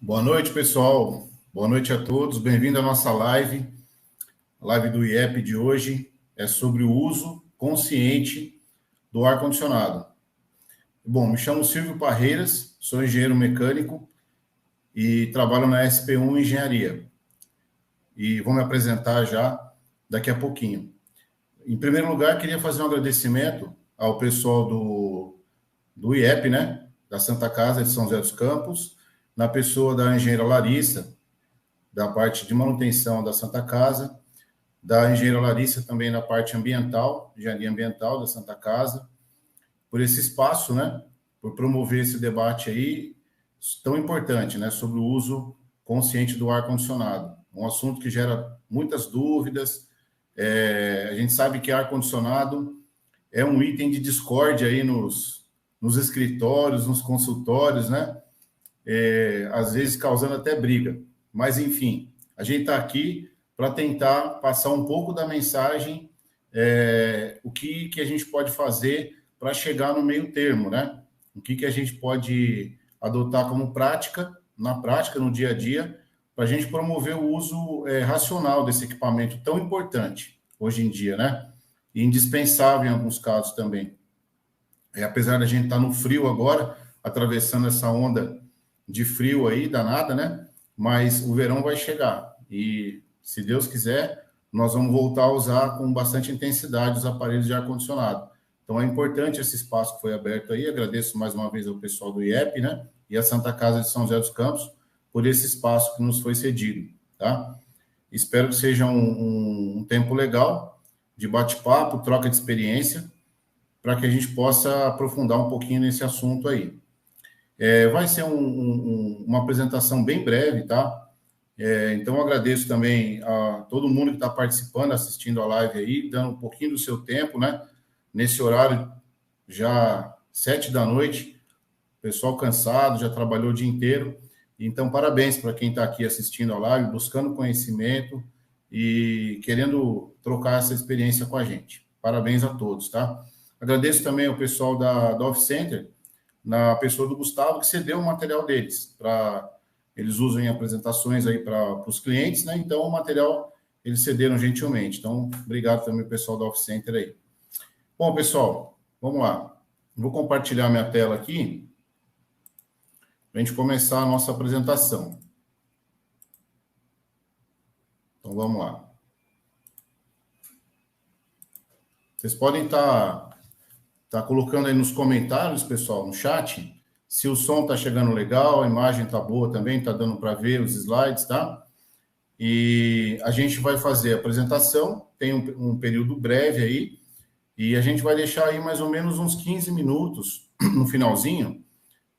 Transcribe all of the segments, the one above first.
Boa noite, pessoal. Boa noite a todos. Bem-vindo à nossa live. A live do IEP de hoje é sobre o uso consciente do ar-condicionado. Bom, me chamo Silvio Parreiras, sou engenheiro mecânico e trabalho na SP1 Engenharia. E vou me apresentar já daqui a pouquinho. Em primeiro lugar, queria fazer um agradecimento ao pessoal do IEP, né? Da Santa Casa de São José dos Campos, na pessoa da engenheira Larissa, da parte de manutenção da Santa Casa, da engenheira Larissa também na parte ambiental, engenharia ambiental da Santa Casa, por esse espaço, né? Por promover esse debate aí tão importante, né? Sobre o uso consciente do ar-condicionado. Um assunto que gera muitas dúvidas. A gente sabe que ar-condicionado é um item de discórdia aí nos escritórios, nos consultórios, né? Às vezes causando até briga. Mas, enfim, a gente está aqui para tentar passar um pouco da mensagem, o que a gente pode fazer para chegar no meio termo, né? O que a gente pode adotar como prática, na prática, no dia a dia, para a gente promover o uso racional desse equipamento tão importante hoje em dia, né? E indispensável em alguns casos também. Apesar da gente estar no frio agora, atravessando essa onda de frio aí, danada, né? Mas o verão vai chegar e, se Deus quiser, nós vamos voltar a usar com bastante intensidade os aparelhos de ar-condicionado. Então, é importante esse espaço que foi aberto aí. Agradeço mais uma vez ao pessoal do IEP, né? E a Santa Casa de São José dos Campos por esse espaço que nos foi cedido, tá? Espero que seja um tempo legal de bate-papo, troca de experiência, para que a gente possa aprofundar um pouquinho nesse assunto aí. Vai ser uma apresentação bem breve, tá? Então, eu agradeço também a todo mundo que está participando, assistindo a live aí, dando um pouquinho do seu tempo, né? Nesse horário, já 7 da noite, pessoal cansado, já trabalhou o dia inteiro. Então, parabéns para quem está aqui assistindo a live, buscando conhecimento e querendo trocar essa experiência com a gente. Parabéns a todos, tá? Agradeço também ao pessoal da Off Center, na pessoa do Gustavo, que cedeu o material deles, para eles usam em apresentações aí para os clientes, né? Então, o material eles cederam gentilmente. Então, obrigado também ao pessoal da Off Center aí. Bom, pessoal, vamos lá. Vou compartilhar minha tela aqui para a gente começar a nossa apresentação. Então, vamos lá. Vocês podem estar colocando aí nos comentários, pessoal, no chat, se o som está chegando legal, a imagem está boa também, está dando para ver os slides, tá? E a gente vai fazer a apresentação, tem um período breve aí, e a gente vai deixar aí mais ou menos uns 15 minutos no finalzinho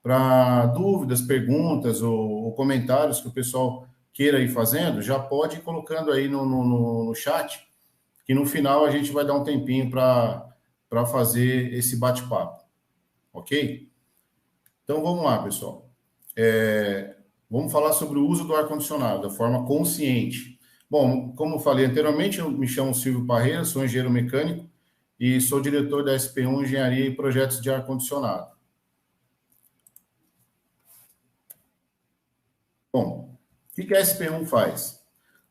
para dúvidas, perguntas ou comentários que o pessoal queira ir fazendo, já pode ir colocando aí no chat, que no final a gente vai dar um tempinho para fazer esse bate-papo, ok? Então, vamos lá, pessoal. Vamos falar sobre o uso do ar-condicionado, da forma consciente. Bom, como eu falei anteriormente, eu me chamo Silvio Parreira, sou engenheiro mecânico e sou diretor da SP1 Engenharia e Projetos de Ar-Condicionado. Bom, o que a SP1 faz?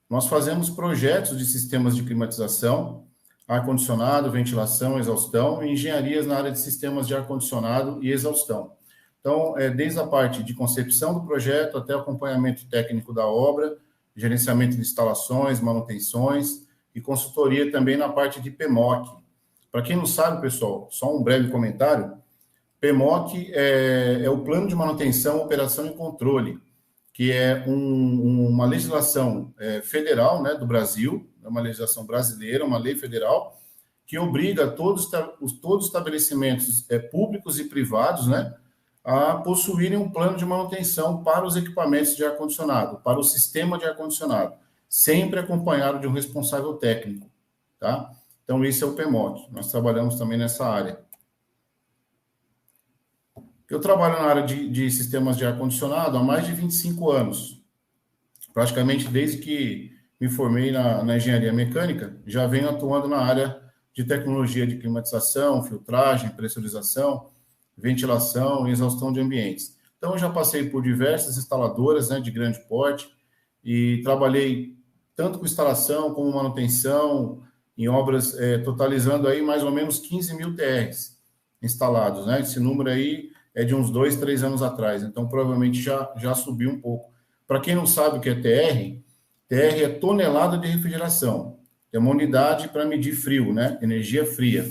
Nós fazemos projetos de sistemas de climatização, ar-condicionado, ventilação, exaustão e engenharias na área de sistemas de ar-condicionado e exaustão. Então, desde a parte de concepção do projeto até o acompanhamento técnico da obra, gerenciamento de instalações, manutenções e consultoria também na parte de PMOC. Para quem não sabe, pessoal, só um breve comentário, PMOC é o Plano de Manutenção, Operação e Controle, que é uma legislação federal, né, do Brasil, é uma legislação brasileira, uma lei federal, que obriga todos os estabelecimentos públicos e privados, né, a possuírem um plano de manutenção para os equipamentos de ar-condicionado, para o sistema de ar-condicionado, sempre acompanhado de um responsável técnico, tá? Então, esse é o PMOC. Nós trabalhamos também nessa área. Eu trabalho na área de sistemas de ar-condicionado há mais de 25 anos. Praticamente desde que me formei na engenharia mecânica, já venho atuando na área de tecnologia de climatização, filtragem, pressurização, ventilação e exaustão de ambientes. Então, eu já passei por diversas instaladoras, né, de grande porte e trabalhei tanto com instalação como manutenção em obras, totalizando aí mais ou menos 15 mil TRs instalados, né? Esse número aí é de uns 2, 3 anos atrás, então provavelmente já subiu um pouco. Para quem não sabe o que é TR, TR é tonelada de refrigeração. É uma unidade para medir frio, né? Energia fria.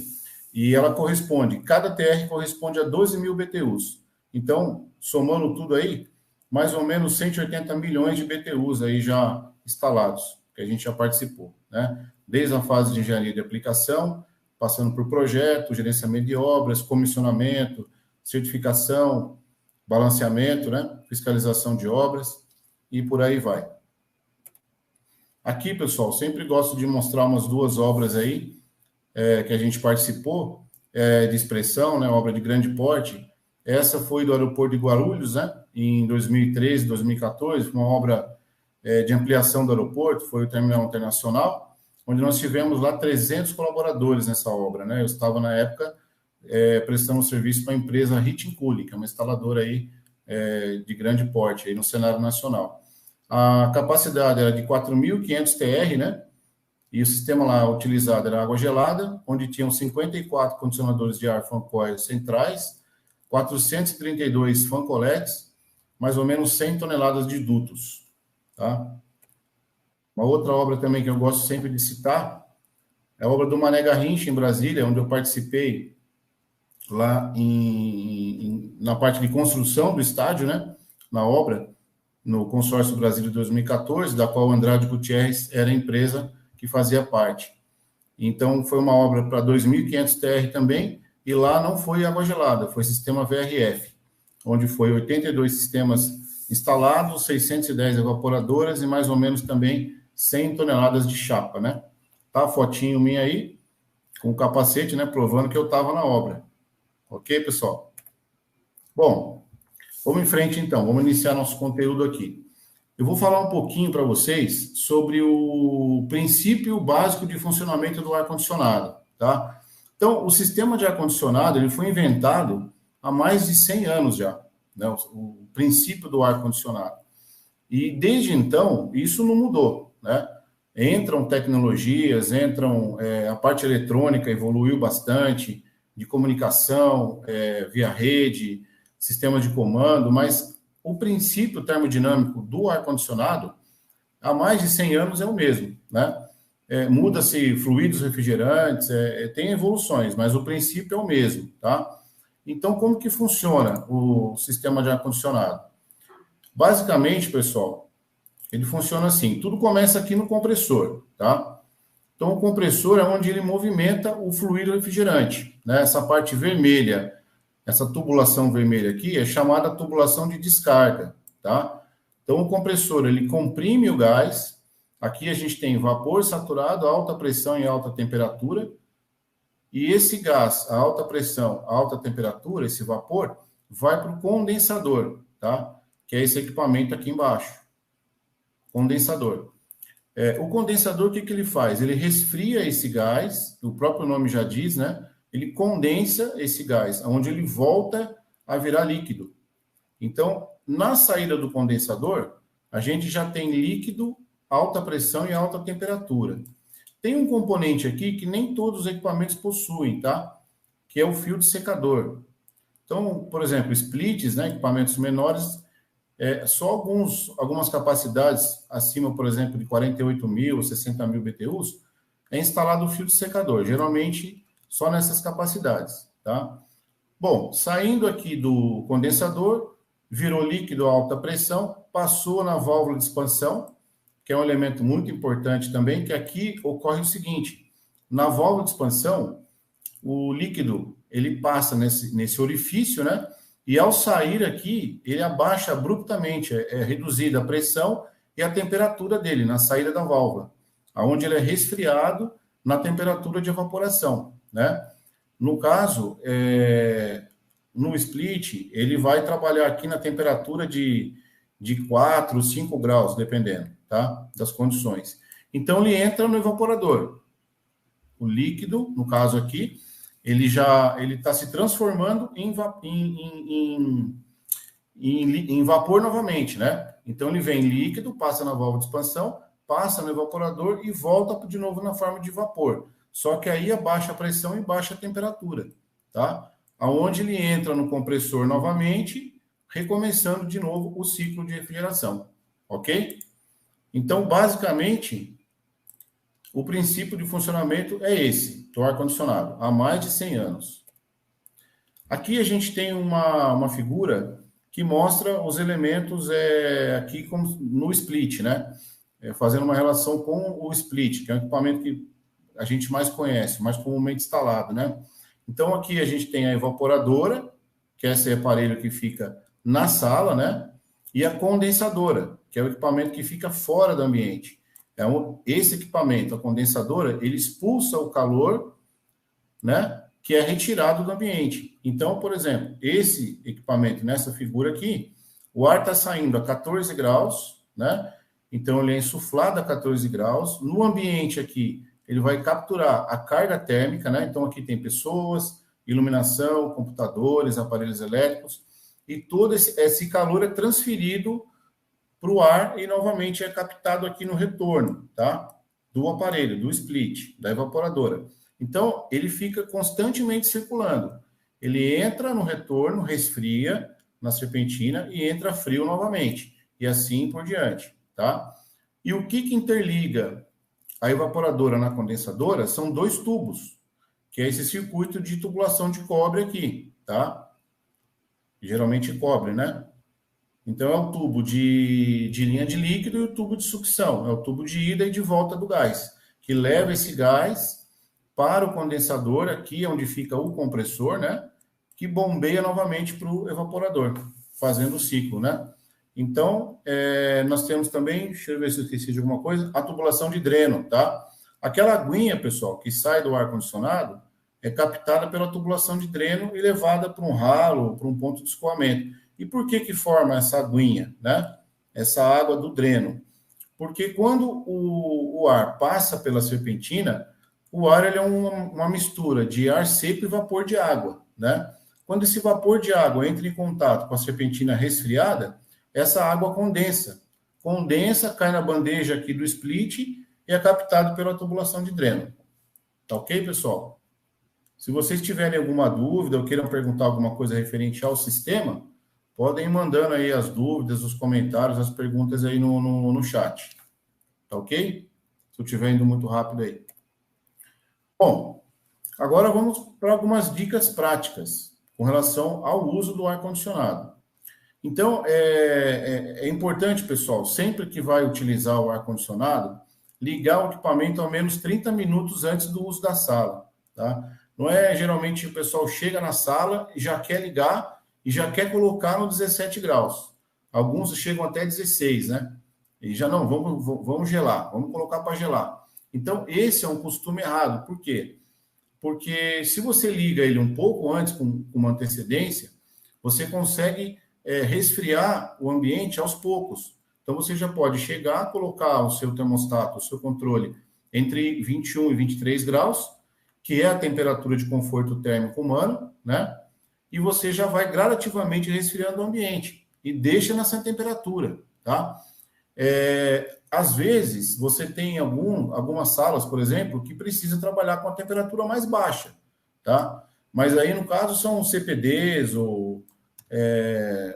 E ela corresponde, cada TR corresponde a 12 mil BTUs. Então, somando tudo aí, mais ou menos 180 milhões de BTUs aí já instalados, que a gente já participou, né? Desde a fase de engenharia de aplicação, passando por projeto, gerenciamento de obras, comissionamento, certificação, balanceamento, né? Fiscalização de obras e por aí vai. Aqui, pessoal, sempre gosto de mostrar umas duas obras aí que a gente participou, de expressão, né? Obra de grande porte. Essa foi do aeroporto de Guarulhos, né? Em 2013, 2014, uma obra de ampliação do aeroporto, foi o Terminal Internacional, onde nós tivemos lá 300 colaboradores nessa obra, né? Eu estava, na época, prestando serviço para a empresa Hit Cooley, que é uma instaladora aí de grande porte aí no cenário nacional. A capacidade era de 4.500 TR, né? E o sistema lá utilizado era água gelada, onde tinham 54 condicionadores de ar fan coil centrais, 432 fan coletes, mais ou menos 100 toneladas de dutos, tá? Uma outra obra também que eu gosto sempre de citar é a obra do Mané Garrincha, em Brasília, onde eu participei lá na parte de construção do estádio, né? Na obra, no Consórcio Brasília 2014, da qual o Andrade Gutierrez era a empresa que fazia parte. Então, foi uma obra para 2.500 TR também, e lá não foi água gelada, foi sistema VRF, onde foi 82 sistemas instalados, 610 evaporadoras e mais ou menos também 100 toneladas de chapa, né? Tá a fotinho minha aí, com o capacete, né, provando que eu estava na obra. Ok, pessoal? Bom, vamos em frente então, vamos iniciar nosso conteúdo aqui. Eu vou falar um pouquinho para vocês sobre o princípio básico de funcionamento do ar-condicionado, tá? Então, o sistema de ar-condicionado, ele foi inventado há mais de 100 anos já, né? O princípio do ar-condicionado. E desde então, isso não mudou, né? Entram tecnologias, a parte eletrônica evoluiu bastante, de comunicação, via rede, sistema de comando, mas o princípio termodinâmico do ar-condicionado, há mais de 100 anos, é o mesmo, né? Muda-se fluidos refrigerantes, tem evoluções, mas o princípio é o mesmo, tá? Então, como que funciona o sistema de ar-condicionado? Basicamente, pessoal, ele funciona assim, tudo começa aqui no compressor, tá? Então, o compressor é onde ele movimenta o fluido refrigerante, né? Essa parte vermelha, essa tubulação vermelha aqui é chamada tubulação de descarga, tá? Então, o compressor, ele comprime o gás. Aqui a gente tem vapor saturado, alta pressão e alta temperatura. E esse gás, a alta pressão, a alta temperatura, esse vapor, vai para o condensador, tá? Que é esse equipamento aqui embaixo. Condensador. O condensador, o que ele faz? Ele resfria esse gás, o próprio nome já diz, né? Ele condensa esse gás, onde ele volta a virar líquido. Então, na saída do condensador, a gente já tem líquido, alta pressão e alta temperatura. Tem um componente aqui que nem todos os equipamentos possuem, tá? Que é o filtro secador. Então, por exemplo, splits, né, equipamentos menores, só algumas capacidades acima, por exemplo, de 48 mil, 60 mil BTUs, é instalado o filtro secador, geralmente só nessas capacidades, tá? Bom, saindo aqui do condensador, virou líquido a alta pressão, passou na válvula de expansão, que é um elemento muito importante também, que aqui ocorre o seguinte, na válvula de expansão, o líquido, ele passa nesse orifício, né? E ao sair aqui, ele abaixa abruptamente, é reduzida a pressão e a temperatura dele na saída da válvula, onde ele é resfriado na temperatura de evaporação, né? No caso, no split, ele vai trabalhar aqui na temperatura de 4, 5 graus, dependendo, tá? Das condições. Então, ele entra no evaporador. O líquido, no caso aqui, ele está se transformando em vapor novamente, né? Então, ele vem líquido, passa na válvula de expansão, passa no evaporador e volta de novo na forma de vapor. Só que aí abaixa a pressão e baixa a temperatura, tá? Aonde ele entra no compressor novamente, recomeçando de novo o ciclo de refrigeração, ok? Então, basicamente, o princípio de funcionamento é esse, do ar-condicionado, há mais de 100 anos. Aqui a gente tem uma figura que mostra os elementos aqui no split, né? Fazendo uma relação com o split, que é um equipamento que a gente mais conhece, mais comumente instalado, né? Então, aqui a gente tem a evaporadora, que é esse aparelho que fica na sala, né? E a condensadora, que é o equipamento que fica fora do ambiente. Esse equipamento, a condensadora, ele expulsa o calor, né? Que é retirado do ambiente. Então, por exemplo, esse equipamento, nessa figura aqui, o ar está saindo a 14 graus, né? Então, ele é insuflado a 14 graus. No ambiente aqui, ele vai capturar a carga térmica, né? Então, aqui tem pessoas, iluminação, computadores, aparelhos elétricos, e todo esse calor é transferido para o ar e, novamente, é captado aqui no retorno, tá? Do aparelho, do split, da evaporadora. Então, ele fica constantemente circulando. Ele entra no retorno, resfria na serpentina e entra frio novamente. E assim por diante, tá? E o que interliga a evaporadora na condensadora são 2 tubos, que é esse circuito de tubulação de cobre aqui, tá? Geralmente cobre, né? Então, é o tubo de linha de líquido e o tubo de sucção. É o tubo de ida e de volta do gás, que leva esse gás para o condensador, aqui onde fica o compressor, né? Que bombeia novamente para o evaporador, fazendo o ciclo, né? Então, nós temos também, deixa eu ver se eu esqueci de alguma coisa, a tubulação de dreno, tá? Aquela aguinha, pessoal, que sai do ar-condicionado, é captada pela tubulação de dreno e levada para um ralo, para um ponto de escoamento. E por que forma essa aguinha, né? Essa água do dreno? Porque quando o ar passa pela serpentina, o ar ele é uma mistura de ar seco e vapor de água, né? Quando esse vapor de água entra em contato com a serpentina resfriada, essa água condensa. Condensa, cai na bandeja aqui do split e é captado pela tubulação de dreno. Tá ok, pessoal? Se vocês tiverem alguma dúvida ou queiram perguntar alguma coisa referente ao sistema, podem ir mandando aí as dúvidas, os comentários, as perguntas aí no chat. Tá ok? Se eu estiver indo muito rápido aí. Bom, agora vamos para algumas dicas práticas com relação ao uso do ar-condicionado. Então, é importante, pessoal, sempre que vai utilizar o ar-condicionado, ligar o equipamento ao menos 30 minutos antes do uso da sala, tá? Não é, geralmente, o pessoal chega na sala e já quer ligar e já quer colocar no 17 graus. Alguns chegam até 16, né? E já não, vamos gelar, vamos colocar para gelar. Então, esse é um costume errado. Por quê? Porque se você liga ele um pouco antes, com uma antecedência, você consegue resfriar o ambiente aos poucos. Então, você já pode chegar, colocar o seu termostato, o seu controle, entre 21 e 23 graus, que é a temperatura de conforto térmico humano, né? E você já vai gradativamente resfriando o ambiente e deixa nessa temperatura, tá? Às vezes, você tem algumas salas, por exemplo, que precisa trabalhar com a temperatura mais baixa, tá? Mas aí, no caso, são CPDs ou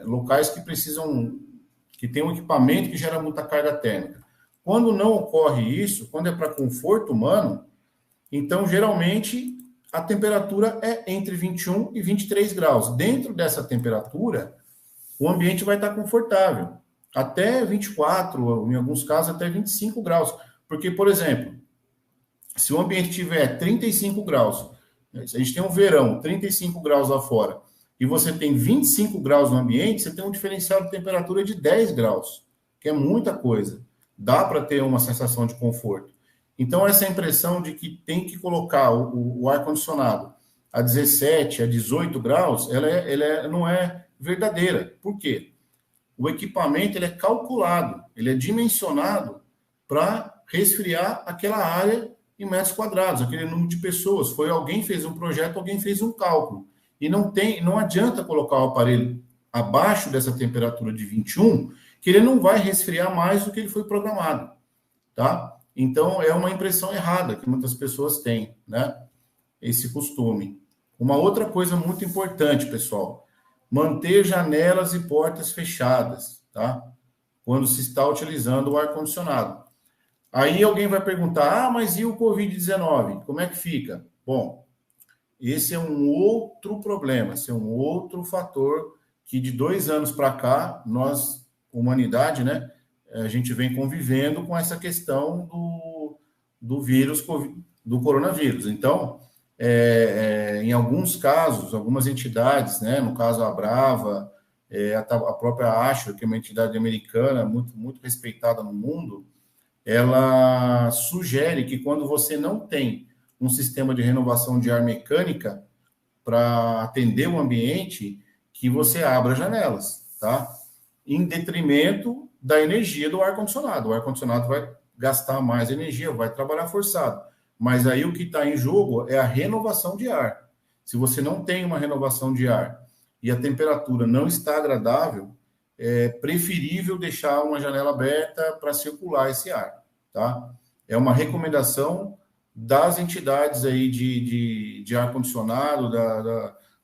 locais que tem um equipamento que gera muita carga térmica. Quando não ocorre isso, quando é para conforto humano, então, geralmente, a temperatura é entre 21 e 23 graus. Dentro dessa temperatura, o ambiente vai estar confortável. Até 24, em alguns casos, até 25 graus. Porque, por exemplo, se o ambiente tiver 35 graus, se a gente tem um verão, 35 graus lá fora, e você tem 25 graus no ambiente, você tem um diferencial de temperatura de 10 graus, que é muita coisa. Dá para ter uma sensação de conforto. Então, essa impressão de que tem que colocar o ar-condicionado a 17, a 18 graus, ela não é verdadeira. Por quê? O equipamento ele é calculado, ele é dimensionado para resfriar aquela área em metros quadrados, aquele número de pessoas. Alguém fez um projeto, alguém fez um cálculo. E não adianta colocar o aparelho abaixo dessa temperatura de 21, que ele não vai resfriar mais do que ele foi programado, tá? Então, é uma impressão errada que muitas pessoas têm, né? Esse costume. Uma outra coisa muito importante, pessoal, manter janelas e portas fechadas, tá? Quando se está utilizando o ar-condicionado. Aí alguém vai perguntar, mas e o Covid-19? Como é que fica? Bom, esse é um outro problema, esse é um outro fator que de 2 anos para cá, nós, humanidade, né, a gente vem convivendo com essa questão do vírus, do coronavírus. Então, em alguns casos, algumas entidades, né, no caso a Brava, a própria Ashore, que é uma entidade americana muito, muito respeitada no mundo, ela sugere que quando você não tem um sistema de renovação de ar mecânica para atender o ambiente, que você abra janelas, tá? Em detrimento da energia do ar-condicionado. O ar-condicionado vai gastar mais energia, vai trabalhar forçado. Mas aí o que está em jogo é a renovação de ar. Se você não tem uma renovação de ar e a temperatura não está agradável, é preferível deixar uma janela aberta para circular esse ar, tá? É uma recomendação das entidades aí de ar-condicionado,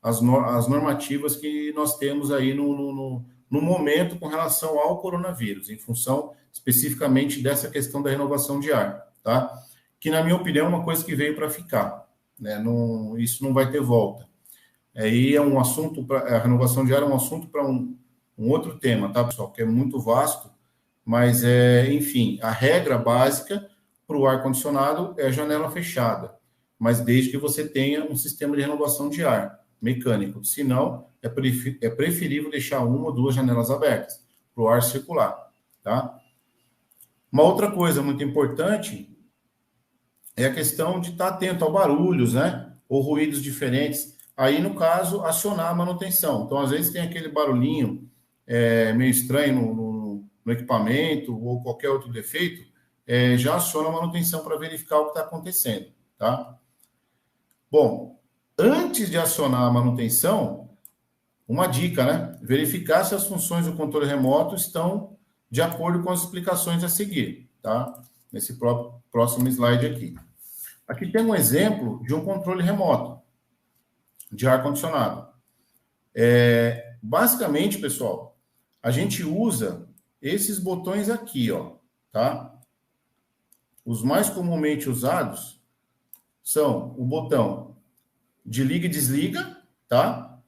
as normativas que nós temos aí no momento com relação ao coronavírus, em função especificamente dessa questão da renovação de ar, tá? Que, na minha opinião, é uma coisa que veio para ficar, né? Não, isso não vai ter volta. Aí é um assunto, a renovação de ar é um assunto para um outro tema, tá, pessoal? Que é muito vasto, mas, enfim, a regra básica para o ar-condicionado é janela fechada, mas desde que você tenha um sistema de renovação de ar mecânico. Se não, é preferível deixar uma ou duas janelas abertas para o ar circular, tá? Uma outra coisa muito importante é a questão de estar atento a barulhos, né? Ou ruídos diferentes. Aí, no caso, acionar a manutenção. Então, às vezes, tem aquele barulhinho meio estranho no equipamento ou qualquer outro defeito, já aciona a manutenção para verificar o que está acontecendo, tá? Bom, antes de acionar a manutenção, uma dica, né? Verificar se as funções do controle remoto estão de acordo com as explicações a seguir, tá? Nesse próximo slide aqui. Aqui tem um exemplo de um controle remoto de ar-condicionado. Basicamente, pessoal, a gente usa esses botões aqui, ó, tá? Os mais comumente usados são o botão de liga e desliga, tá?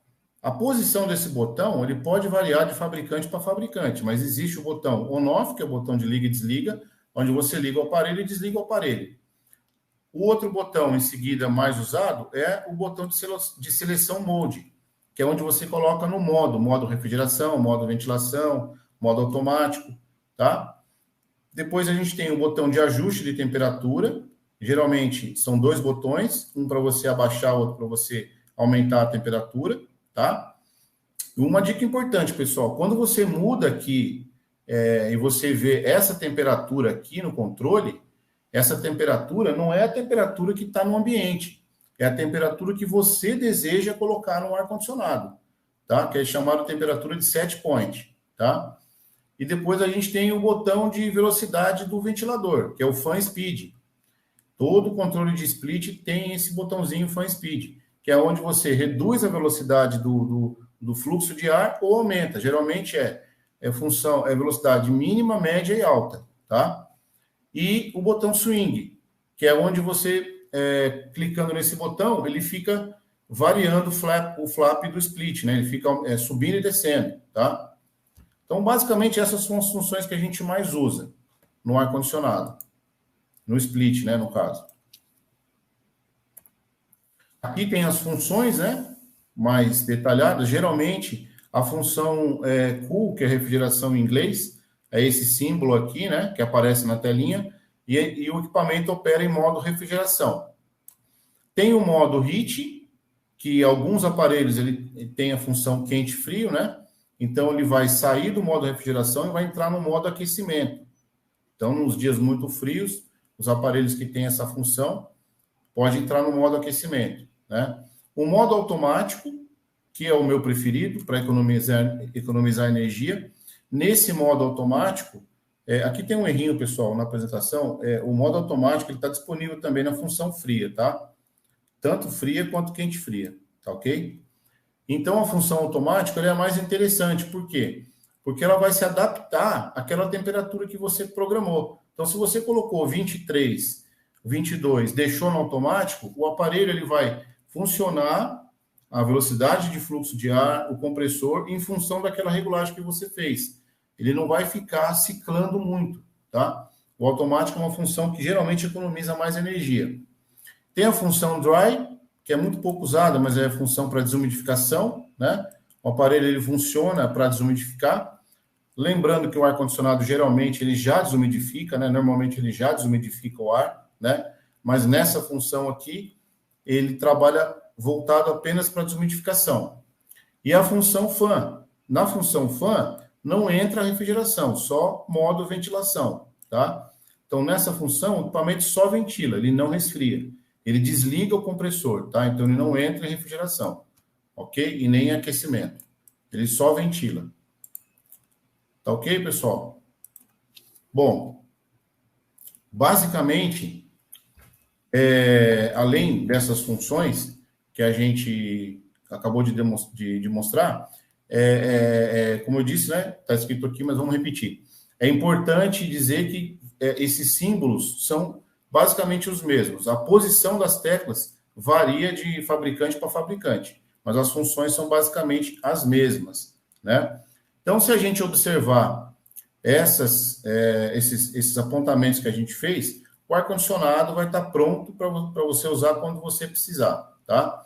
A posição desse botão, ele pode variar de fabricante para fabricante, mas existe o botão on-off, que é o botão de liga e desliga, onde você liga o aparelho e desliga o aparelho. O outro botão, em seguida, mais usado, é o botão de seleção mode, que é onde você coloca no modo refrigeração, modo ventilação, modo automático, tá? Depois a gente tem o botão de ajuste de temperatura. Geralmente são 2 botões, um para você abaixar, outro para você aumentar a temperatura, tá? E uma dica importante, pessoal, quando você muda aqui e você vê essa temperatura aqui no controle, essa temperatura não é a temperatura que está no ambiente, é a temperatura que você deseja colocar no ar-condicionado, tá? Que é chamada temperatura de set point, tá? E depois a gente tem o botão de velocidade do ventilador, que é o fan speed. Todo controle de split tem esse botãozinho fan speed, que é onde você reduz a velocidade do fluxo de ar ou aumenta. Geralmente é velocidade mínima, média e alta, tá? E o botão swing, que é onde você, clicando nesse botão, ele fica variando o flap do split, né? Ele fica subindo e descendo, tá? Então, basicamente, essas são as funções que a gente mais usa no ar-condicionado. No split, né, no caso. Aqui tem as funções, né, mais detalhadas. Geralmente, a função cool, que é refrigeração em inglês, é esse símbolo aqui, né, que aparece na telinha, e o equipamento opera em modo refrigeração. Tem o modo heat, que alguns aparelhos ele tem a função quente-frio, né? Então, ele vai sair do modo refrigeração e vai entrar no modo aquecimento. Então, nos dias muito frios, os aparelhos que têm essa função podem entrar no modo aquecimento, né? O modo automático, que é o meu preferido para economizar energia. Nesse modo automático, aqui tem um errinho, pessoal, na apresentação, o modo automático está disponível também na função fria, tá? Tanto fria quanto quente fria, tá ok? Então, a função automática é a mais interessante, por quê? Porque ela vai se adaptar àquela temperatura que você programou. Então, se você colocou 23, 22, deixou no automático, o aparelho ele vai funcionar a velocidade de fluxo de ar, o compressor, em função daquela regulagem que você fez. Ele não vai ficar ciclando muito, tá? O automático é uma função que geralmente economiza mais energia. Tem a função dry, que é muito pouco usada, mas é a função para desumidificação, né? O aparelho ele funciona para desumidificar. Lembrando que o ar-condicionado geralmente ele já desumidifica, né? Normalmente ele já desumidifica o ar, né? Mas nessa função aqui, ele trabalha voltado apenas para desumidificação. E a função fan. Na função fan, não entra a refrigeração, só modo ventilação, tá? Então, nessa função, o equipamento só ventila, ele não resfria. Ele desliga o compressor, tá? Então, ele não entra em refrigeração, ok? E nem em aquecimento. Ele só ventila. Tá ok, pessoal? Bom, basicamente, além dessas funções que a gente acabou de demonstrar, como eu disse, né? Está escrito aqui, mas vamos repetir. É importante dizer que esses símbolos são basicamente os mesmos. A posição das teclas varia de fabricante para fabricante, mas as funções são basicamente as mesmas, né? Então, se a gente observar esses apontamentos que a gente fez, o ar-condicionado vai estar pronto para você usar quando você precisar, tá?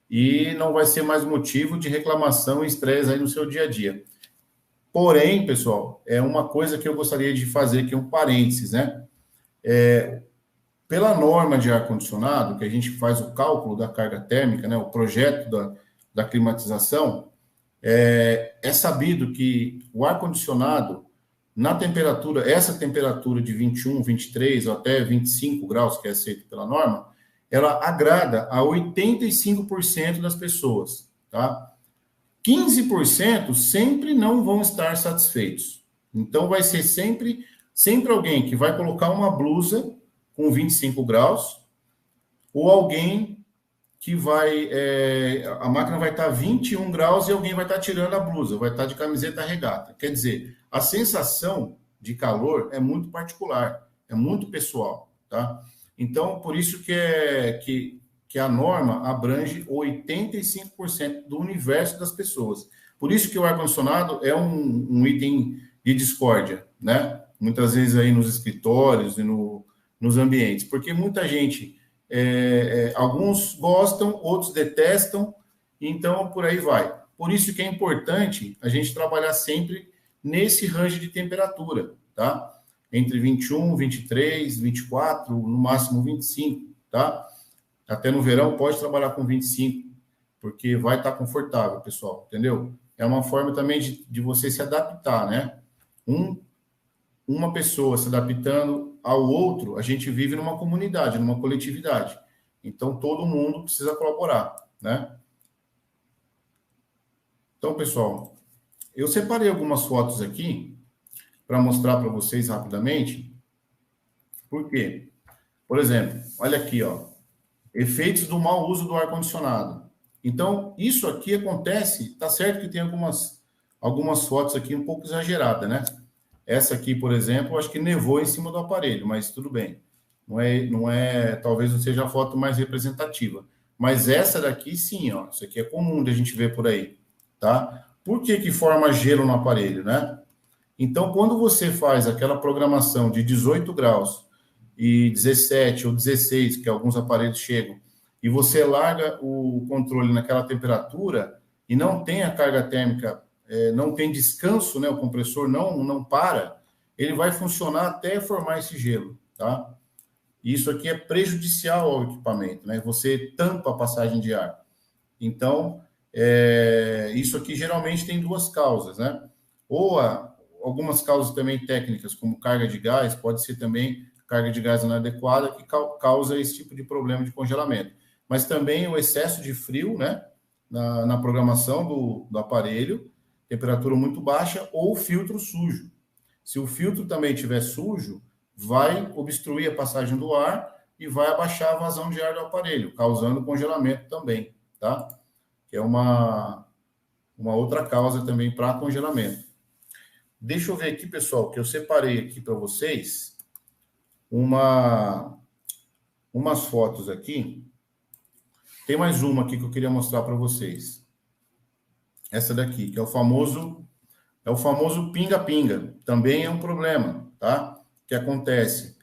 E não vai ser mais motivo de reclamação e estresse aí no seu dia a dia. Porém, pessoal, é uma coisa que eu gostaria de fazer aqui, um parênteses, né? Pela norma de ar-condicionado, que a gente faz o cálculo da carga térmica, né? O projeto da climatização, é sabido que o ar-condicionado, na temperatura, essa temperatura de 21, 23 ou até 25 graus, que é aceita pela norma, ela agrada a 85% das pessoas, tá? 15% sempre não vão estar satisfeitos. Então, vai ser sempre alguém que vai colocar uma blusa com 25 graus ou alguém que vai... a máquina vai estar 21 graus e alguém vai estar tirando a blusa, vai estar de camiseta regata. Quer dizer, a sensação de calor é muito particular, é muito pessoal, tá? Então, por isso que a norma abrange 85% do universo das pessoas. Por isso que o ar-condicionado é um item de discórdia, né? Muitas vezes aí nos escritórios e nos ambientes, porque muita gente, alguns gostam, outros detestam, então por aí vai. Por isso que é importante a gente trabalhar sempre nesse range de temperatura, tá? Entre 21, 23, 24, no máximo 25, tá? Até no verão pode trabalhar com 25, porque vai estar confortável, pessoal, entendeu? É uma forma também de você se adaptar, né? Uma pessoa se adaptando ao outro, a gente vive numa comunidade, numa coletividade. Então, todo mundo precisa colaborar, né? Então, pessoal, eu separei algumas fotos aqui para mostrar para vocês rapidamente. Por quê? Por exemplo, olha aqui, ó. Efeitos do mau uso do ar-condicionado. Então, isso aqui acontece, tá certo que tem algumas fotos aqui um pouco exageradas, né? Essa aqui, por exemplo, acho que nevou em cima do aparelho, mas tudo bem. Talvez não seja a foto mais representativa. Mas essa daqui, sim, ó. Isso aqui é comum de a gente ver por aí, tá? Por que forma gelo no aparelho, né? Então, quando você faz aquela programação de 18 graus e 17 ou 16, que alguns aparelhos chegam, e você larga o controle naquela temperatura e não tem a carga térmica, não tem descanso, né? O compressor não para, ele vai funcionar até formar esse gelo, tá? Isso aqui é prejudicial ao equipamento, né? Você tampa a passagem de ar. Então, isso aqui geralmente tem duas causas, né? Ou algumas causas também técnicas, como carga de gás, pode ser também carga de gás inadequada que causa esse tipo de problema de congelamento. Mas também o excesso de frio, né? na programação do aparelho, temperatura muito baixa ou filtro sujo. Se o filtro também estiver sujo, vai obstruir a passagem do ar e vai abaixar a vazão de ar do aparelho, causando congelamento também, tá? Que é uma outra causa também para congelamento. Deixa eu ver aqui, pessoal, que eu separei aqui para vocês umas fotos aqui. Tem mais uma aqui que eu queria mostrar para vocês. Essa daqui, que é o famoso pinga-pinga. Também é um problema, tá? Que acontece.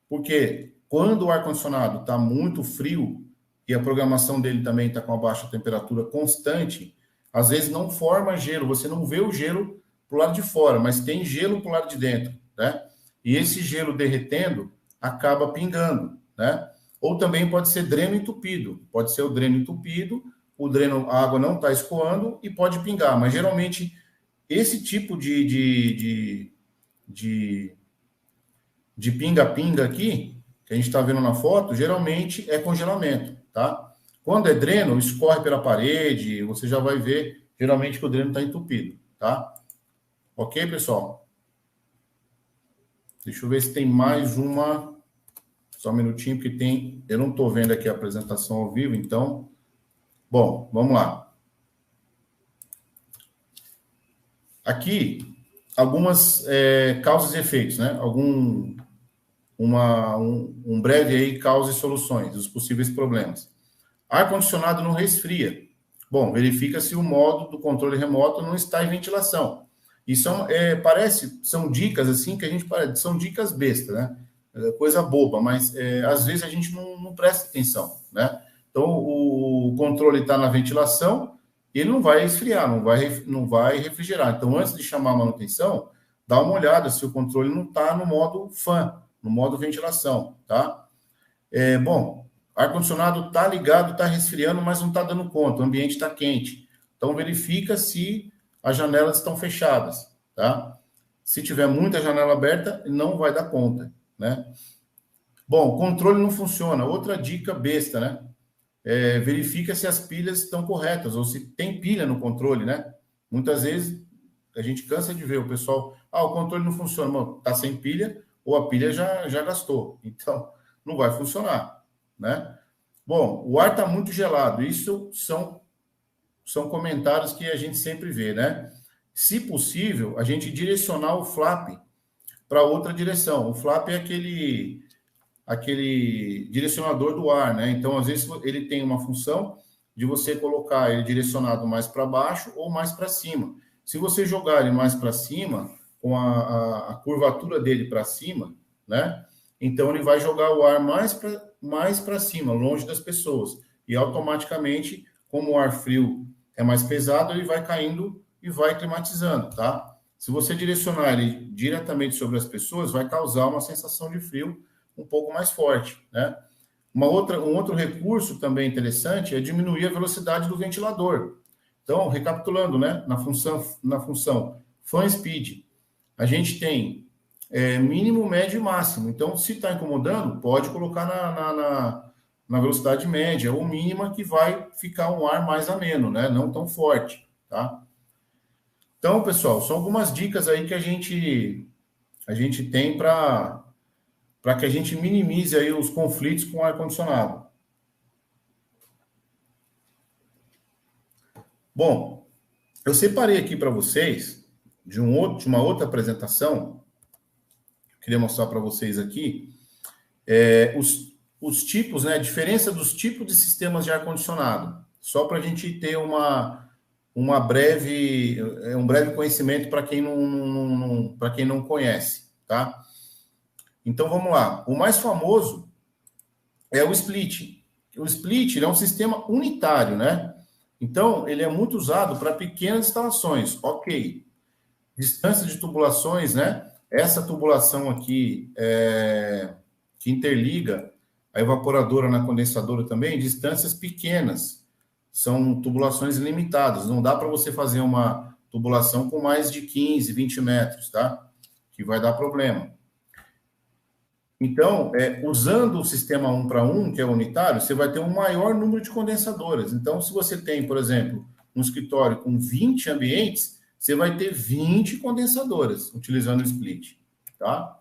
Porque quando o ar-condicionado está muito frio e a programação dele também está com a baixa temperatura constante, às vezes não forma gelo. Você não vê o gelo para o lado de fora, mas tem gelo para o lado de dentro, né? E esse gelo derretendo acaba pingando, né? Ou também pode ser dreno entupido. Pode ser o dreno entupido, a água não está escoando e pode pingar. Mas geralmente esse tipo de pinga-pinga aqui, que a gente está vendo na foto, geralmente é congelamento, tá? Quando é dreno, escorre pela parede, você já vai ver, geralmente, que o dreno está entupido, tá? Ok, pessoal? Deixa eu ver se tem mais uma. Só um minutinho, porque tem... Eu não estou vendo aqui a apresentação ao vivo, então... Bom, vamos lá. Aqui, algumas causas e efeitos, né? Um breve aí, causa e soluções dos possíveis problemas. Ar-condicionado não resfria. Bom, verifica se o modo do controle remoto não está em ventilação. Isso são dicas assim que a gente são dicas besta, né? Coisa boba, mas às vezes a gente não presta atenção, né? Então o controle está na ventilação, ele não vai esfriar, não vai refrigerar. Então antes de chamar a manutenção, dá uma olhada se o controle não está no modo fan, no modo ventilação, tá? Bom, ar-condicionado está ligado, está resfriando, mas não está dando conta, o ambiente está quente. Então, verifica se as janelas estão fechadas, tá? Se tiver muita janela aberta, não vai dar conta, né? Bom, o controle não funciona. Outra dica besta, né? Verifica se as pilhas estão corretas, ou se tem pilha no controle, né? Muitas vezes, a gente cansa de ver o pessoal, o controle não funciona, está sem pilha, ou a pilha já gastou. Então, não vai funcionar, né? Bom, o ar está muito gelado. Isso são comentários que a gente sempre vê, né? Se possível, a gente direcionar o flap para outra direção. O flap é aquele direcionador do ar, né? Então, às vezes, ele tem uma função de você colocar ele direcionado mais para baixo ou mais para cima. Se você jogar ele mais para cima, com a curvatura dele para cima, né? Então, ele vai jogar o ar mais para cima, longe das pessoas. E, automaticamente, como o ar frio é mais pesado, ele vai caindo e vai climatizando, tá? Se você direcionar ele diretamente sobre as pessoas, vai causar uma sensação de frio um pouco mais forte, né? Um outro recurso também interessante é diminuir a velocidade do ventilador. Então, recapitulando, né? Na função fan speed, a gente tem mínimo, médio e máximo. Então, se está incomodando, pode colocar na velocidade média ou mínima, que vai ficar um ar mais ameno, né? Não tão forte, tá? Então, pessoal, são algumas dicas aí que a gente tem para que a gente minimize aí os conflitos com o ar-condicionado. Bom, eu separei aqui para vocês de uma outra apresentação, eu queria mostrar para vocês aqui, os tipos, né, a diferença dos tipos de sistemas de ar-condicionado, só para a gente ter um breve conhecimento para quem não conhece, tá? Então, vamos lá. O mais famoso é o split. O split é um sistema unitário, né? Então, ele é muito usado para pequenas instalações. Ok. Distância de tubulações, né? Essa tubulação aqui, que interliga a evaporadora na condensadora também, distâncias pequenas. São tubulações limitadas. Não dá para você fazer uma tubulação com mais de 15, 20 metros, tá? Que vai dar problema. Então, usando o sistema 1 para 1, que é unitário, você vai ter um maior número de condensadoras. Então, se você tem, por exemplo, um escritório com 20 ambientes, você vai ter 20 condensadoras utilizando o split, tá?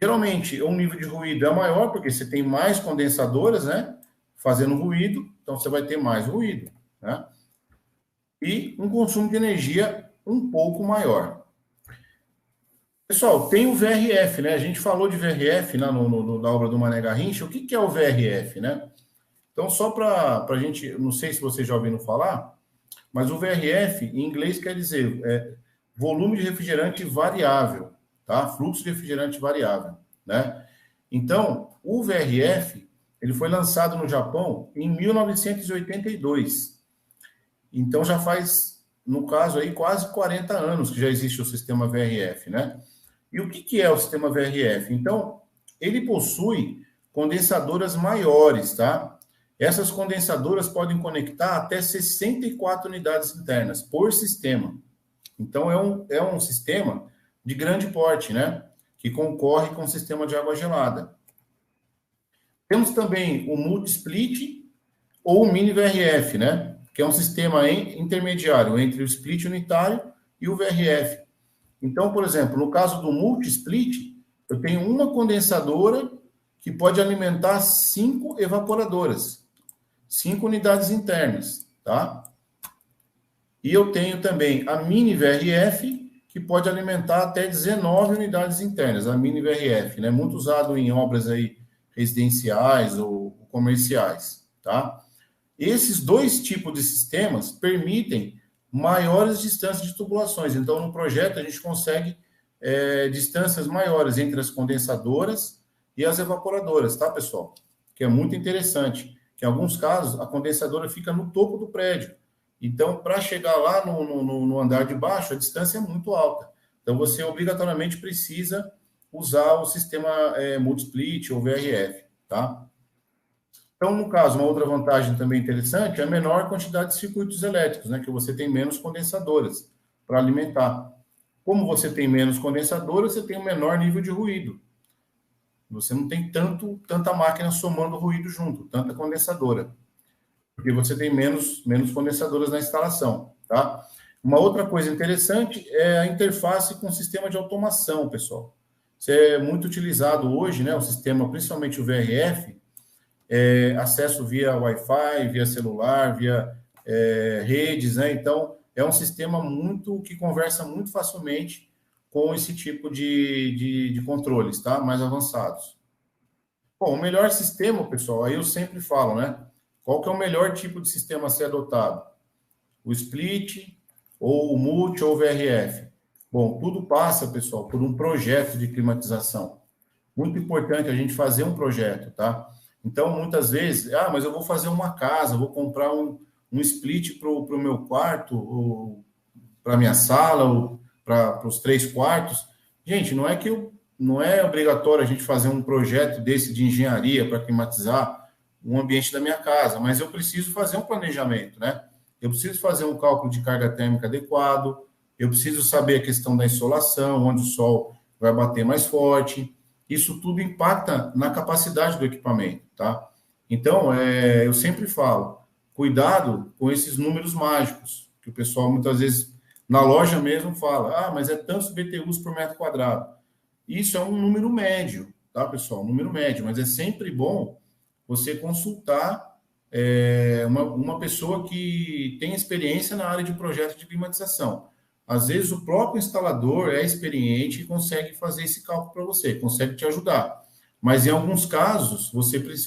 Geralmente, o nível de ruído é maior, porque você tem mais condensadoras, né? Fazendo ruído, então você vai ter mais ruído, né? E um consumo de energia um pouco maior. Pessoal, tem o VRF, né? A gente falou de VRF na obra do Mané Garrincha. O que é o VRF, né? Então, só para a gente, não sei se vocês já ouviram falar, mas o VRF, em inglês, quer dizer volume de refrigerante variável, tá? Fluxo de refrigerante variável, né? Então, o VRF, ele foi lançado no Japão em 1982. Então, já faz, no caso aí, quase 40 anos que já existe o sistema VRF, né? E o que é o sistema VRF? Então, ele possui condensadoras maiores, tá? Essas condensadoras podem conectar até 64 unidades internas por sistema. Então, é um sistema de grande porte, né? Que concorre com o sistema de água gelada. Temos também o multi-split ou o mini VRF, né? Que é um sistema intermediário entre o split unitário e o VRF. Então, por exemplo, no caso do multi-split, eu tenho uma condensadora que pode alimentar 5 evaporadoras, 5 unidades internas, tá? E eu tenho também a mini VRF, que pode alimentar até 19 unidades internas, a mini VRF, né? Muito usado em obras aí residenciais ou comerciais, tá? Esses dois tipos de sistemas permitem maiores distâncias de tubulações. Então, no projeto, a gente consegue distâncias maiores entre as condensadoras e as evaporadoras, tá, pessoal? Que é muito interessante. Que em alguns casos, a condensadora fica no topo do prédio. Então, para chegar lá no andar de baixo, a distância é muito alta. Então, você obrigatoriamente precisa usar o sistema multi-split ou VRF, tá? Então, no caso, uma outra vantagem também interessante é a menor quantidade de circuitos elétricos, né? Que você tem menos condensadoras para alimentar. Como você tem menos condensadoras, você tem um menor nível de ruído. Você não tem tanta máquina somando ruído junto, tanta condensadora. Porque você tem menos condensadoras na instalação, tá? Uma outra coisa interessante é a interface com o sistema de automação, pessoal. Isso é muito utilizado hoje, né? O sistema, principalmente o VRF, acesso via Wi-Fi, via celular, via redes, né? Então, é um sistema que conversa muito facilmente com esse tipo de controles, tá? Mais avançados. Bom, o melhor sistema, pessoal, aí eu sempre falo, né? Qual que é o melhor tipo de sistema a ser adotado? O split, ou o multi, ou o VRF? Bom, tudo passa, pessoal, por um projeto de climatização. Muito importante a gente fazer um projeto, tá? Então, muitas vezes, mas eu vou fazer uma casa, vou comprar um split para o meu quarto, ou para a minha sala, ou para os 3 quartos. Gente, não é obrigatório a gente fazer um projeto desse de engenharia para climatizar o ambiente da minha casa, mas eu preciso fazer um planejamento, né? Eu preciso fazer um cálculo de carga térmica adequado, eu preciso saber a questão da insolação, onde o sol vai bater mais forte. Isso tudo impacta na capacidade do equipamento, tá? Então, eu sempre falo, cuidado com esses números mágicos, que o pessoal muitas vezes, na loja mesmo, fala, mas é tantos BTUs por metro quadrado. Isso é um número médio, tá, pessoal? Um número médio, mas é sempre bom você consultar uma pessoa que tem experiência na área de projeto de climatização. Às vezes, o próprio instalador é experiente e consegue fazer esse cálculo para você, consegue te ajudar. Mas, em alguns casos,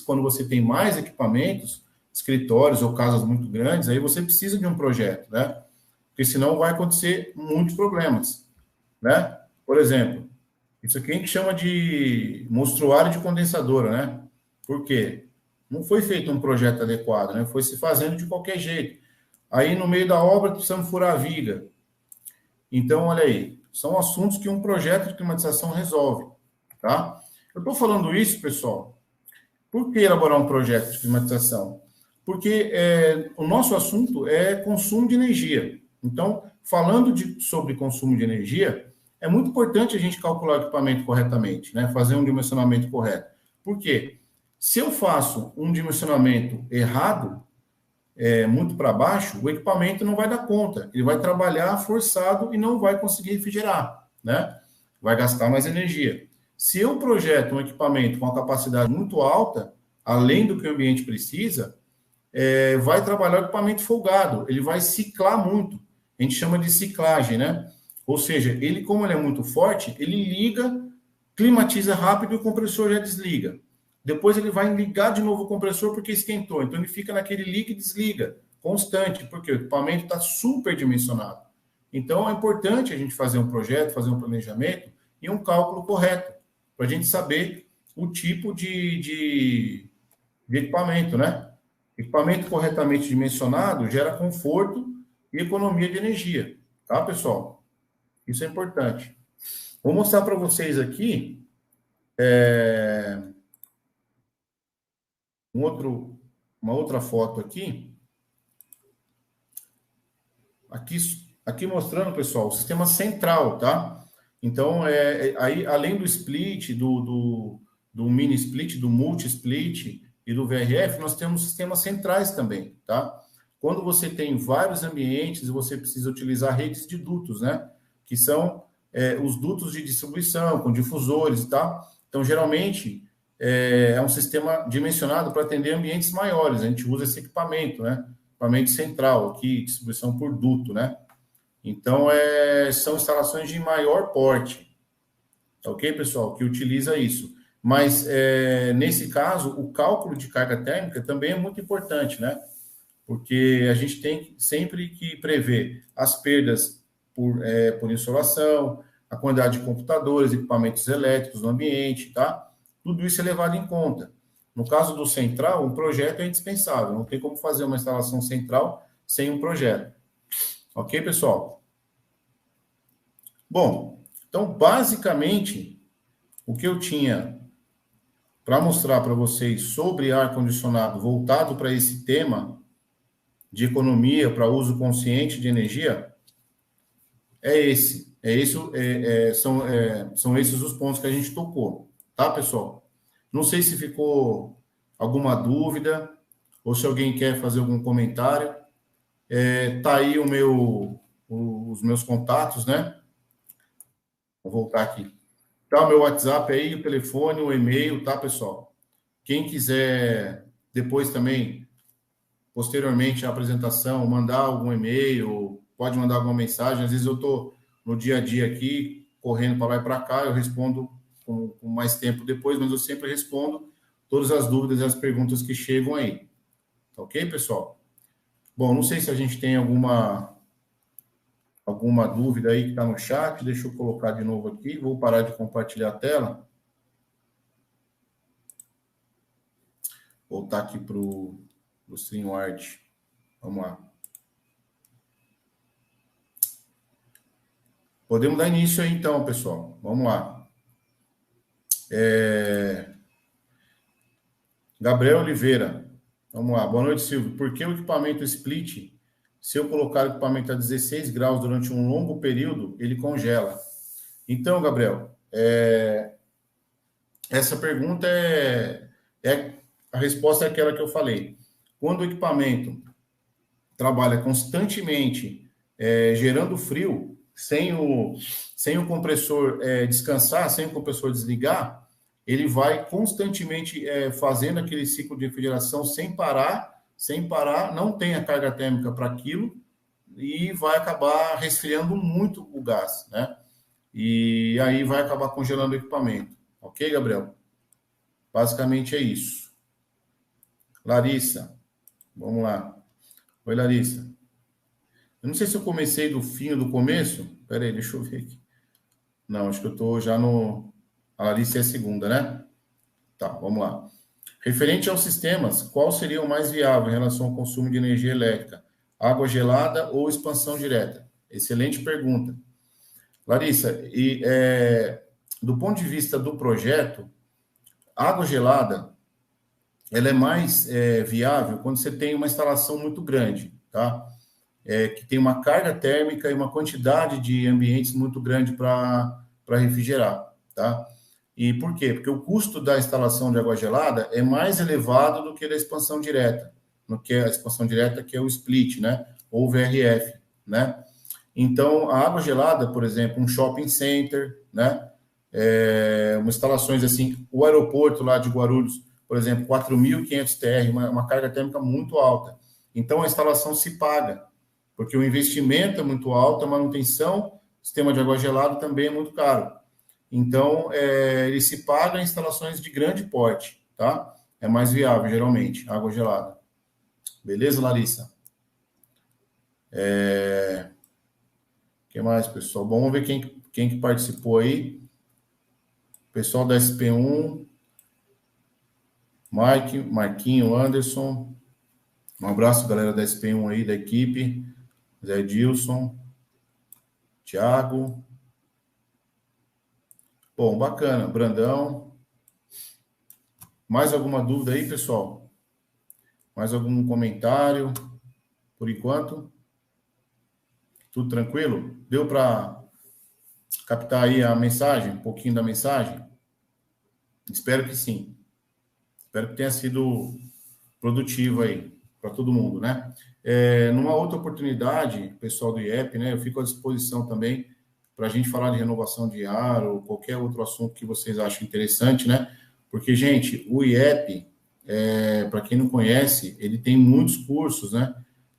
quando você tem mais equipamentos, escritórios ou casas muito grandes, aí você precisa de um projeto, né? Porque senão vai acontecer muitos problemas, né? Por exemplo, isso aqui a gente chama de monstruário de condensadora, né? Por quê? Não foi feito um projeto adequado, né? Foi se fazendo de qualquer jeito. Aí, no meio da obra, precisamos furar a viga. Então, olha aí, são assuntos que um projeto de climatização resolve, tá? Eu estou falando isso, pessoal, por que elaborar um projeto de climatização? Porque o nosso assunto é consumo de energia. Então, falando sobre consumo de energia, é muito importante a gente calcular o equipamento corretamente, né? Fazer um dimensionamento correto. Por quê? Se eu faço um dimensionamento errado, muito para baixo, o equipamento não vai dar conta. Ele vai trabalhar forçado e não vai conseguir refrigerar, né? Vai gastar mais energia. Se eu projeto um equipamento com uma capacidade muito alta, além do que o ambiente precisa, vai trabalhar o equipamento folgado, ele vai ciclar muito. A gente chama de ciclagem, né? Ou seja, ele, como ele é muito forte, ele liga, climatiza rápido e o compressor já desliga. Depois ele vai ligar de novo o compressor porque esquentou. Então ele fica naquele liga e desliga, constante, porque o equipamento está super dimensionado. Então é importante a gente fazer um projeto, fazer um planejamento e um cálculo correto, para a gente saber o tipo de equipamento, né? Equipamento corretamente dimensionado gera conforto e economia de energia, tá, pessoal? Isso é importante. Vou mostrar para vocês aqui uma outra foto aqui. Aqui mostrando, pessoal, o sistema central, tá? Então, aí, além do split, do mini split, do multi split e do VRF, nós temos sistemas centrais também, tá? Quando você tem vários ambientes e você precisa utilizar redes de dutos, né? Que são os dutos de distribuição, com difusores, tá? Então, geralmente, é um sistema dimensionado para atender ambientes maiores. A gente usa esse equipamento, né? Equipamento central aqui, distribuição por duto, né? Então, são instalações de maior porte, ok, pessoal? Que utiliza isso. Mas, nesse caso, o cálculo de carga térmica também é muito importante, né? Porque a gente tem sempre que prever as perdas por insolação, a quantidade de computadores, equipamentos elétricos no ambiente, tá? Tudo isso é levado em conta. No caso do central, um projeto é indispensável. Não tem como fazer uma instalação central sem um projeto. Ok, pessoal? Bom, então, basicamente, o que eu tinha para mostrar para vocês sobre ar-condicionado voltado para esse tema de economia para uso consciente de energia são esses os pontos que a gente tocou, tá, pessoal? Não sei se ficou alguma dúvida ou se alguém quer fazer algum comentário. Tá aí os meus contatos, né? Vou voltar aqui. Tá o meu WhatsApp aí, o telefone, o e-mail, tá, pessoal? Quem quiser depois também, posteriormente à apresentação, mandar algum e-mail, pode mandar alguma mensagem. Às vezes eu estou no dia a dia aqui, correndo para lá e para cá, eu respondo com mais tempo depois, mas eu sempre respondo todas as dúvidas e as perguntas que chegam aí. Tá ok, pessoal? Bom, não sei se a gente tem alguma dúvida aí que está no chat. Deixa eu colocar de novo aqui. Vou parar de compartilhar a tela. Voltar aqui para o StreamYard. Vamos lá. Podemos dar início aí, então, pessoal. Vamos lá. Gabriel Oliveira. Vamos lá. Boa noite, Silvio. Por que o equipamento split, se eu colocar o equipamento a 16 graus durante um longo período, ele congela? Então, Gabriel, essa pergunta a resposta é aquela que eu falei. Quando o equipamento trabalha constantemente gerando frio, sem o compressor descansar, sem o compressor desligar, ele vai constantemente fazendo aquele ciclo de refrigeração sem parar, não tem a carga térmica para aquilo e vai acabar resfriando muito o gás, né? E aí vai acabar congelando o equipamento. Ok, Gabriel? Basicamente é isso. Larissa, vamos lá. Oi, Larissa. Eu não sei se eu comecei do fim ou do começo. Espera aí, deixa eu ver aqui. Não, acho que eu estou já no... A Larissa é a segunda, né? Tá, vamos lá. Referente aos sistemas, qual seria o mais viável em relação ao consumo de energia elétrica? Água gelada ou expansão direta? Excelente pergunta. Larissa, do ponto de vista do projeto, água gelada, ela é mais viável quando você tem uma instalação muito grande, tá? que tem uma carga térmica e uma quantidade de ambientes muito grande para refrigerar, tá? E por quê? Porque o custo da instalação de água gelada é mais elevado do que da expansão direta, no que a expansão direta, que é o split, né? Ou o VRF, né? Então, a água gelada, por exemplo, um shopping center, né? Umas instalações assim, o aeroporto lá de Guarulhos, por exemplo, 4.500 TR, uma carga térmica muito alta. Então, a instalação se paga, porque o investimento é muito alto, a manutenção, sistema de água gelada também é muito caro. Então, ele se paga em instalações de grande porte, tá? É mais viável, geralmente, água gelada. Beleza, Larissa? O que mais, pessoal? Bom, vamos ver quem que participou aí. Pessoal da SP1, Mike, Marquinho, Anderson. Um abraço, galera da SP1 aí, da equipe. Zé Dilson, Thiago. Bom, bacana. Brandão. Mais alguma dúvida aí, pessoal? Mais algum comentário? Por enquanto? Tudo tranquilo? Deu para captar aí a mensagem? Um pouquinho da mensagem? Espero que sim. Espero que tenha sido produtivo aí para todo mundo, né? Numa outra oportunidade, pessoal do IEP, né? Eu fico à disposição também para a gente falar de renovação de ar ou qualquer outro assunto que vocês acham interessante, né? Porque, gente, o IEP, para quem não conhece, ele tem muitos cursos, né?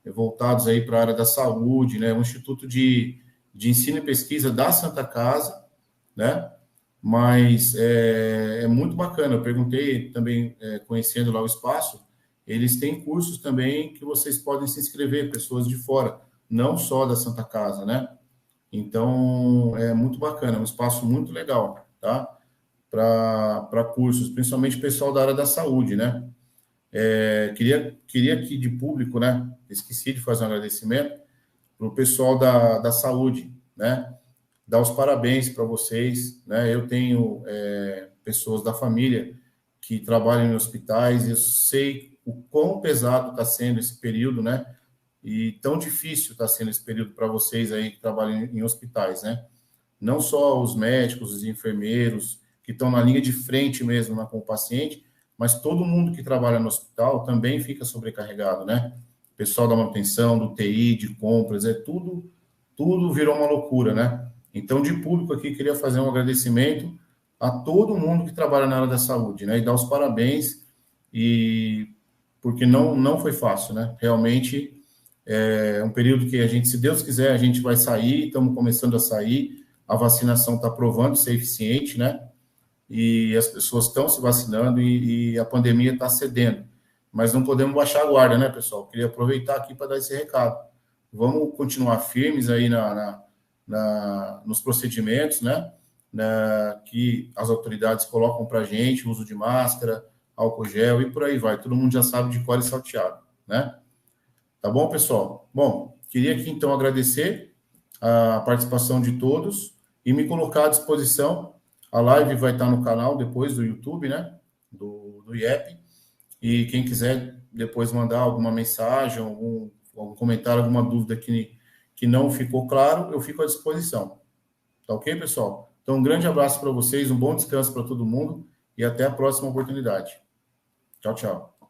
Voltados aí para a área da saúde, né? O Instituto de Ensino e Pesquisa da Santa Casa, né? Mas é muito bacana. Eu perguntei também, conhecendo lá o espaço, eles têm cursos também que vocês podem se inscrever, pessoas de fora, não só da Santa Casa, né? Então, é muito bacana, é um espaço muito legal, tá? Para cursos, principalmente pessoal da área da saúde, né? Queria aqui de público, né? Esqueci de fazer um agradecimento para o pessoal da saúde, né? Dar os parabéns para vocês, né? Eu tenho pessoas da família que trabalham em hospitais, e eu sei o quão pesado está sendo esse período, né? E tão difícil está sendo esse período para vocês aí que trabalham em hospitais, né? Não só os médicos, os enfermeiros, que estão na linha de frente mesmo com o paciente, mas todo mundo que trabalha no hospital também fica sobrecarregado, né? Pessoal da manutenção, do TI, de compras, tudo virou uma loucura, né? Então, de público aqui, queria fazer um agradecimento a todo mundo que trabalha na área da saúde, né? E dar os parabéns, porque não foi fácil, né? Realmente é um período que a gente, se Deus quiser, a gente vai sair, estamos começando a sair, a vacinação está provando ser eficiente, né? E as pessoas estão se vacinando e a pandemia está cedendo. Mas não podemos baixar a guarda, né, pessoal? Queria aproveitar aqui para dar esse recado. Vamos continuar firmes aí nos procedimentos, né? Que as autoridades colocam para a gente, uso de máscara, álcool gel e por aí vai. Todo mundo já sabe de cor e salteado, né? Tá bom, pessoal? Bom, queria aqui então agradecer a participação de todos e me colocar à disposição. A live vai estar no canal depois do YouTube, né? Do IEP. E quem quiser depois mandar alguma mensagem, algum comentário, alguma dúvida que não ficou claro, eu fico à disposição. Tá ok, pessoal? Então, um grande abraço para vocês, um bom descanso para todo mundo e até a próxima oportunidade. Tchau, tchau.